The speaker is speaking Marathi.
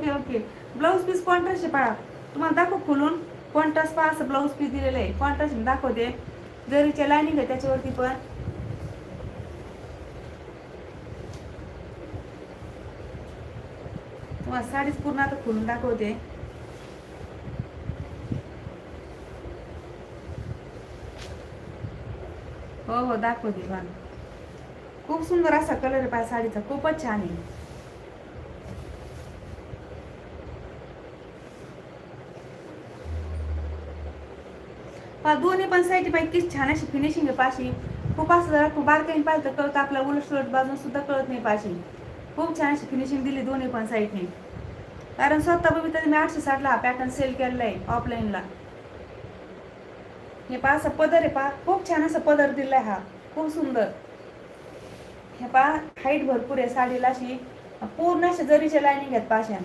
Okay okay. Blouse piece contrast पहा, तुम्हाला दाखव खोलून. कॉन्ट्रास्ट पहा, असं ब्लाऊज पीस दिलेलं आहे. कॉन्ट्रास्ट दाखवते. जरीच्या लाईनिंग आहे त्याच्यावरती पण. तुम्हाला साडीच पूर्ण आता खोलून दाखवते. हो हो दाखवते पहा. खूप सुंदर असा कलर आहे पहा साडीचा, खूपच छान आहे. पहा दोन्ही पण साईड पाहिजे किती छान अशी फिनिशिंग आहे पाशी. खूप असं जरा खूप बारकाईने पाहिलं तर कळतं, आपल्या उलट सुलट बाजून सुद्धा कळत नाही पाशी. खूप छान अशी फिनिशिंग दिली दोन्ही पण साईडने. कारण स्वतः बघितलं मी 860ला हा पॅटर्न सेल केलेला आहे ऑफलाईनला. हे पहा असं पदर आहे पहा, खूप छान असं पदर दिलाय हा, खूप सुंदर. हे पहा हाईट भरपूर आहे साडीला, अशी पूर्ण अशा जरीच्या लाईनिंग आहेत पाशा.